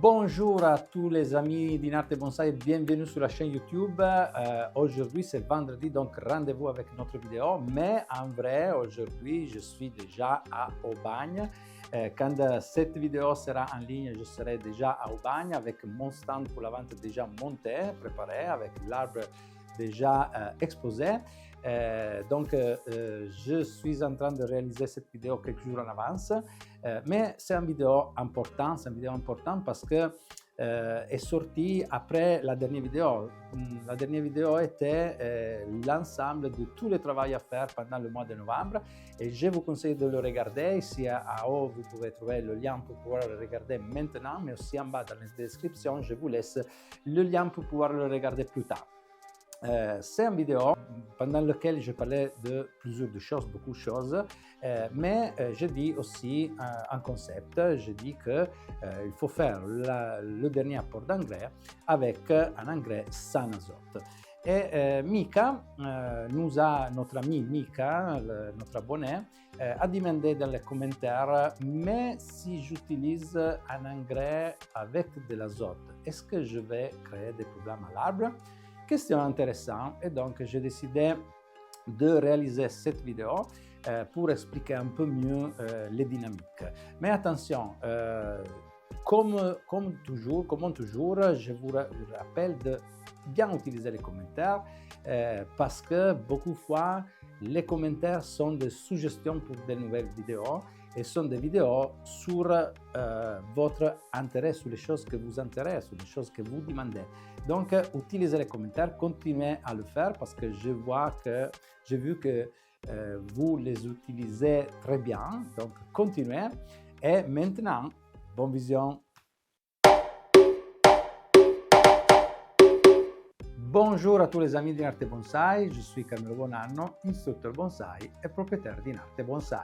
Bonjour à tous les amis d'Inarte Bonsai et bienvenue sur la chaîne YouTube. Aujourd'hui c'est vendredi, donc rendez-vous avec notre vidéo. Mais en vrai, aujourd'hui je suis déjà à Aubagne. Quand cette vidéo sera en ligne, je serai déjà à Aubagne avec mon stand pour la vente déjà monté, préparé, avec l'arbre déjà exposé. Je suis en train de réaliser cette vidéo quelques jours en avance, mais c'est une vidéo importante parce que est sortie après la dernière vidéo. La dernière vidéo était l'ensemble de tous les travaux à faire pendant le mois de novembre et je vous conseille de le regarder. Ici en haut, vous pouvez trouver le lien pour pouvoir le regarder maintenant, mais aussi en bas dans la description, je vous laisse le lien pour pouvoir le regarder plus tard. C'est une vidéo pendant laquelle je parlais de plusieurs choses, beaucoup de choses, mais je dis aussi un concept. Je dis qu'il faut faire le dernier apport d'engrais avec un engrais sans azote. Et Mika, notre ami Mika, notre abonné, a demandé dans les commentaires, mais si j'utilise un engrais avec de l'azote, est-ce que je vais créer des problèmes à l'arbre? Question intéressante, et donc j'ai décidé de réaliser cette vidéo pour expliquer un peu mieux les dynamiques. Mais attention, comme toujours, je vous rappelle de bien utiliser les commentaires parce que beaucoup de fois, les commentaires sont des suggestions pour de nouvelles vidéos et sont des vidéos sur votre intérêt, sur les choses que vous intéressent, sur les choses que vous demandez. Donc, utilisez les commentaires, continuez à le faire parce que j'ai vu que vous les utilisez très bien. Donc, continuez. Et maintenant, bonne vision. Bonjour à tous les amis d'Inarte Bonsai, je suis Carmelo Bonanno, instructeur bonsai et propriétaire d'Inarte Bonsai.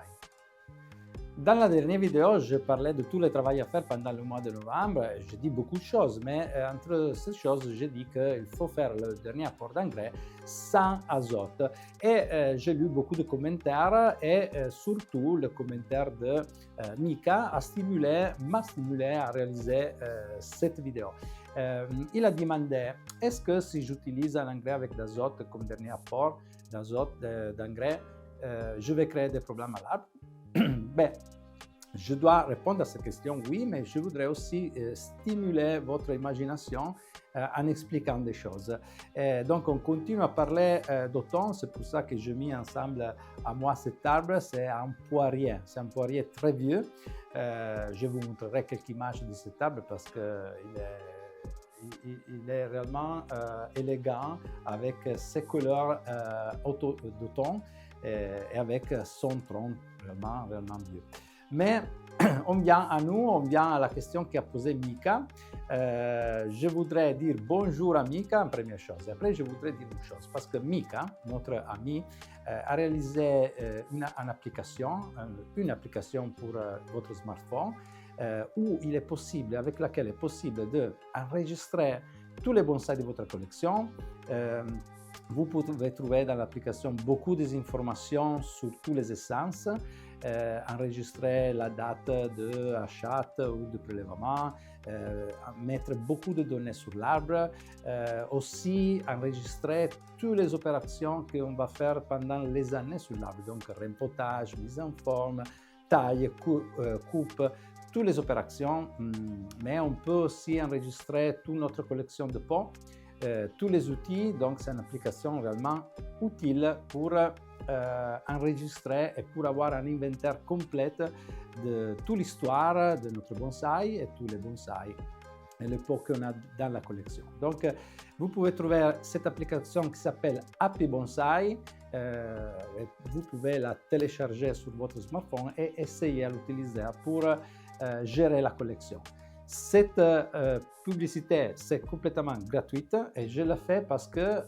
Dans la dernière vidéo, je parlais de tous les travaux à faire pendant le mois de novembre. Je dis beaucoup de choses, mais entre ces choses, je dis qu'il faut faire le dernier apport d'engrais sans azote. Et j'ai lu beaucoup de commentaires et surtout le commentaire de Mika m'a stimulé à réaliser cette vidéo. Il a demandé, est-ce que si j'utilise un engrais avec d'azote comme dernier apport d'engrais, je vais créer des problèmes à l'arbre? Ben, je dois répondre à cette question, oui, mais je voudrais aussi stimuler votre imagination en expliquant des choses. Donc, on continue à parler d'automne, c'est pour ça que j'ai mis ensemble à moi cet arbre, c'est un poirier très vieux. Je vous montrerai quelques images de cet arbre parce qu'il est réellement élégant avec ses couleurs d'automne et avec son tronc vraiment vieux. Mais on vient à la question qu'a posée Mika. Je voudrais dire bonjour à Mika en première chose. Et après, je voudrais dire une chose. Parce que Mika, notre ami, a réalisé une application pour votre smartphone avec laquelle il est possible d'enregistrer tous les bonsai de votre collection. Vous pouvez trouver dans l'application beaucoup d'informations sur toutes les essences, enregistrer la date d'achat ou de prélèvement, mettre beaucoup de données sur l'arbre, aussi enregistrer toutes les opérations qu'on va faire pendant les années sur l'arbre, donc rempotage, mise en forme, taille, coupe, toutes les opérations, mais on peut aussi enregistrer toute notre collection de pots. Tous les outils, donc c'est une application vraiment utile pour enregistrer et pour avoir un inventaire complet de toute l'histoire de notre bonsai et tous les bonsai et les pots qu'on a dans la collection. Donc, vous pouvez trouver cette application qui s'appelle Happy Bonsai. Vous pouvez la télécharger sur votre smartphone et essayer à l'utiliser pour gérer la collection. Cette publicité, c'est complètement gratuite et je la fais parce que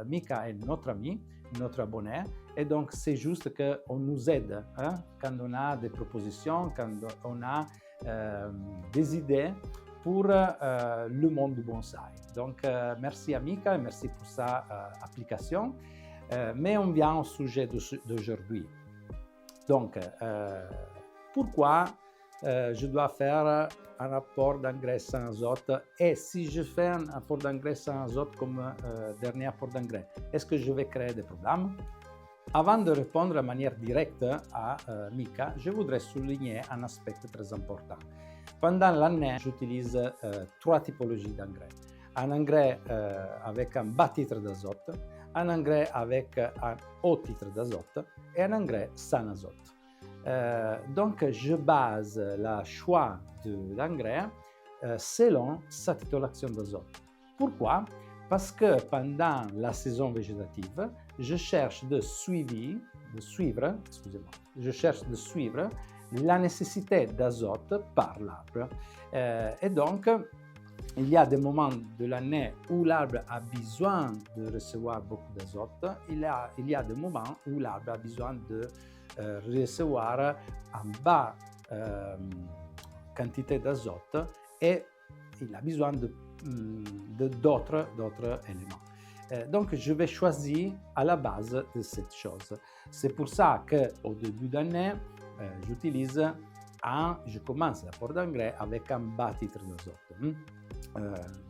Mika est notre ami, notre abonné, et donc c'est juste qu'on nous aide quand on a des propositions, quand on a des idées pour le monde du bonsai. Donc merci à Mika et merci pour sa application. Mais on vient au sujet d'aujourd'hui. Donc pourquoi je dois faire un apport d'engrais sans azote. Et si je fais un apport d'engrais sans azote comme dernier apport d'engrais, est-ce que je vais créer des problèmes? Avant de répondre de manière directe à Mika, je voudrais souligner un aspect très important. Pendant l'année, j'utilise 3 typologies d'engrais. Un engrais avec un bas titre d'azote, un engrais avec un haut titre d'azote et un engrais sans azote. Donc, je base le choix de l'engrais selon sa titulation d'azote. Pourquoi? Parce que pendant la saison végétative, je cherche de suivre la nécessité d'azote par l'arbre. Et donc, il y a des moments de l'année où l'arbre a besoin de recevoir beaucoup d'azote. Il y a des moments où l'arbre a besoin de recevoir une basse quantité d'azote et il a besoin d'autres éléments. Donc, je vais choisir à la base de cette chose. C'est pour ça qu'au début d'année, je commence l'apport d'engrais avec un bas titre d'azote.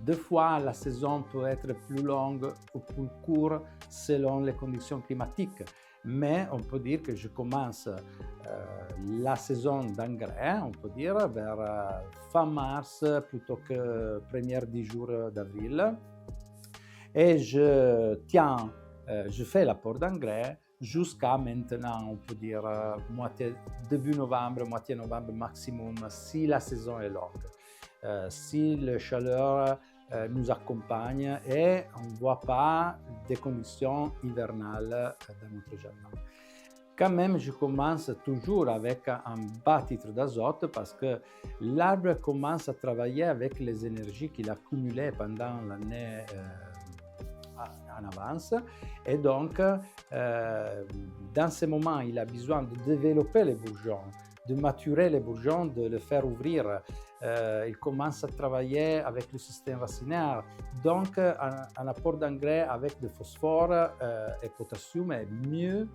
Deux fois, la saison peut être plus longue ou plus courte selon les conditions climatiques. Mais on peut dire que je commence la saison d'engrais, on peut dire, vers fin mars plutôt que premiers 10 jours d'avril. Et je fais l'apport d'engrais jusqu'à maintenant, on peut dire, début novembre, moitié novembre maximum, si la saison est longue. Si la chaleur nous accompagne et on ne voit pas des conditions hivernales dans notre jardin. Quand même, je commence toujours avec un bas titre d'azote parce que l'arbre commence à travailler avec les énergies qu'il a cumulées pendant l'année en avance et donc dans ce moment, il a besoin de développer les bourgeons, de maturer les bourgeons, de les faire ouvrir. Il commence à travailler avec le système racinaire. Donc, un apport d'engrais avec du phosphore et potassium est mieux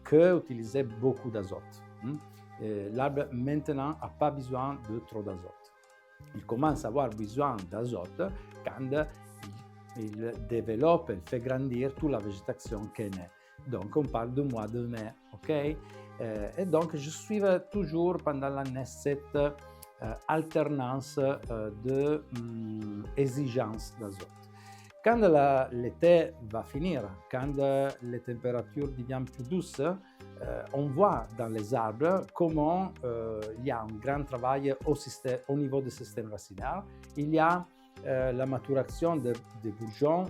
qu'utiliser beaucoup d'azote. L'arbre, maintenant, n'a pas besoin de trop d'azote. Il commence à avoir besoin d'azote quand il développe, il fait grandir toute la végétation qui est née. Donc, on parle du mois de mai, ok? Et donc, je suis toujours pendant l'année cette alternance d'exigence d'azote. Quand l'été va finir, quand les températures deviennent plus douces, on voit dans les arbres comment il y a un grand travail au niveau du système racinaire. Il y a la maturation des bourgeons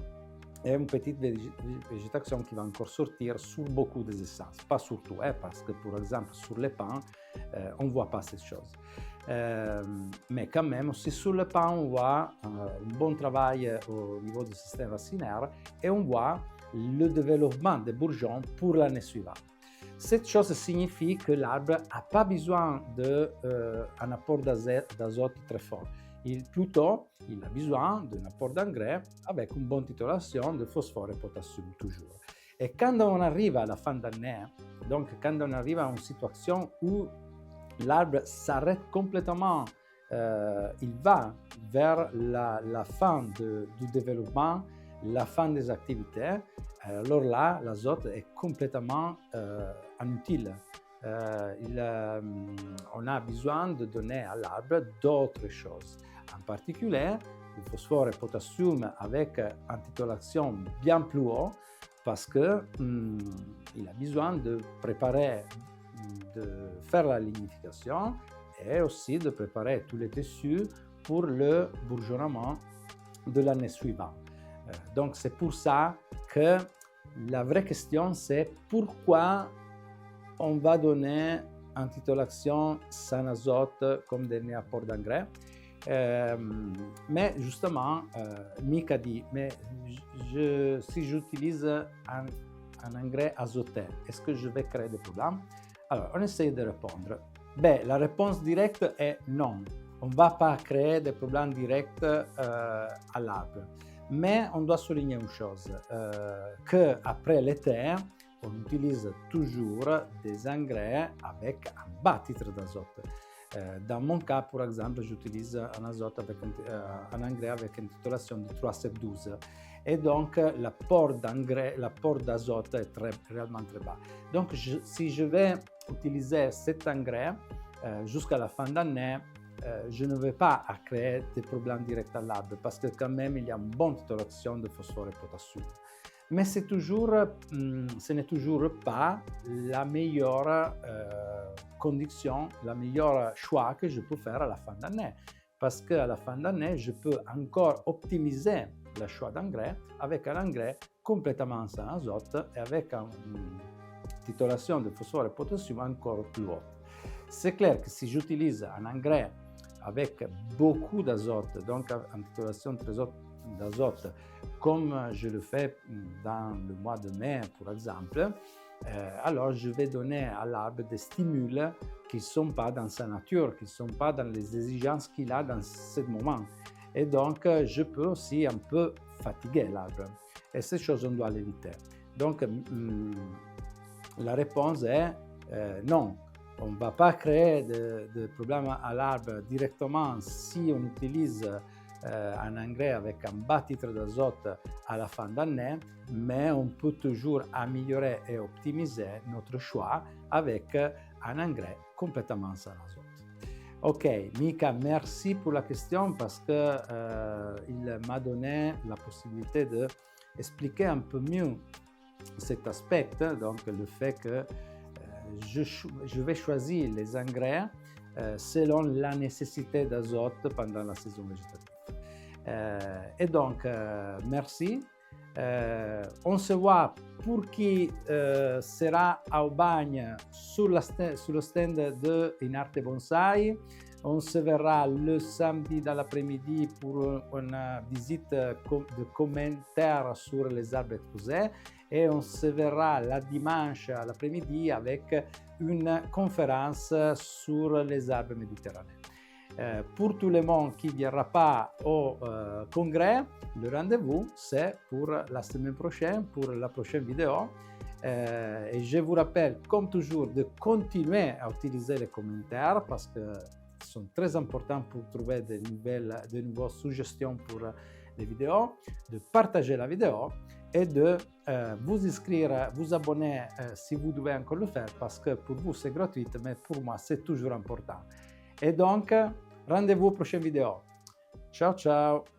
et une petite végétation qui va encore sortir sur beaucoup des essences. Pas sur tout, parce que par exemple sur les pins, on ne voit pas ces choses. Mais quand même, aussi sur le pain, on voit un bon travail au niveau du système racinaire et on voit le développement des bourgeons pour l'année suivante. Cette chose signifie que l'arbre n'a pas besoin d'un apport d'azote très fort. Plutôt, il a besoin d'un apport d'engrais avec une bonne titulation de phosphore et potassium toujours. Et quand on arrive à la fin d'année, donc quand on arrive à une situation où l'arbre s'arrête complètement, il va vers la fin du développement, la fin des activités, alors là, l'azote est complètement inutile. On a besoin de donner à l'arbre d'autres choses. En particulier, le phosphore et le potassium avec une titulation bien plus haute parce qu'il a besoin de préparer, de faire la lignification et aussi de préparer tous les tissus pour le bourgeonnement de l'année suivante. Donc c'est pour ça que la vraie question c'est pourquoi on va donner une titulation sans azote comme dernier apport d'engrais. Mais justement, Mika dit, mais si j'utilise un engrais azoté, est-ce que je vais créer des problèmes? Alors, on essaie de répondre. La réponse directe est non. On ne va pas créer des problèmes directs à l'arbre. Mais on doit souligner une chose, qu'après l'été, on utilise toujours des engrais avec un bas titre d'azote. Dans mon cas, par exemple, j'utilise un azote avec un engrais avec une titulation de 3,712. Et donc, l'apport d'azote est réellement très bas. Donc, si je vais utiliser cet engrais jusqu'à la fin d'année, je ne vais pas créer des problèmes directs à l'arbre parce que quand même, il y a une bonne titulation de phosphore et potassium. Mais ce n'est toujours pas la meilleure condition, la meilleure choix que je peux faire à la fin d'année. Parce qu'à la fin d'année, je peux encore optimiser le choix d'engrais avec un engrais complètement sans azote et avec une titulation de phosphore et potassium encore plus haute. C'est clair que si j'utilise un engrais avec beaucoup d'azote, donc une titulation très haute d'azote, comme je le fais dans le mois de mai, par exemple, alors je vais donner à l'arbre des stimules qui ne sont pas dans sa nature, qui ne sont pas dans les exigences qu'il a dans ce moment. Et donc, je peux aussi un peu fatiguer l'arbre. Et ces choses, on doit l'éviter. Donc, la réponse est non. On ne va pas créer de problèmes à l'arbre directement si on utilise un engrais avec un bas titre d'azote à la fin d'année, mais on peut toujours améliorer et optimiser notre choix avec un engrais complètement sans azote. Ok, Mika, merci pour la question parce qu'il m'a donné la possibilité d'expliquer un peu mieux cet aspect, donc le fait que je vais choisir les engrais selon la nécessité d'azote pendant la saison végétative. Et donc, merci. On se voit pour qui sera à Aubagne sur le stand de Inarte Bonsai. On se verra le samedi dans l'après-midi pour une visite de commentaires sur les arbres exposés et on se verra le dimanche à l'après-midi avec une conférence sur les arbres méditerranéens. Pour tout le monde qui ne viendra pas au congrès, le rendez-vous c'est pour la semaine prochaine, pour la prochaine vidéo. Et je vous rappelle, comme toujours, de continuer à utiliser les commentaires parce que sont très importants pour trouver de nouvelles suggestions pour les vidéos, de partager la vidéo et de vous inscrire, vous abonner si vous devez encore le faire parce que pour vous c'est gratuit, mais pour moi c'est toujours important. Et donc, rendez-vous aux prochaines vidéos. Ciao ciao!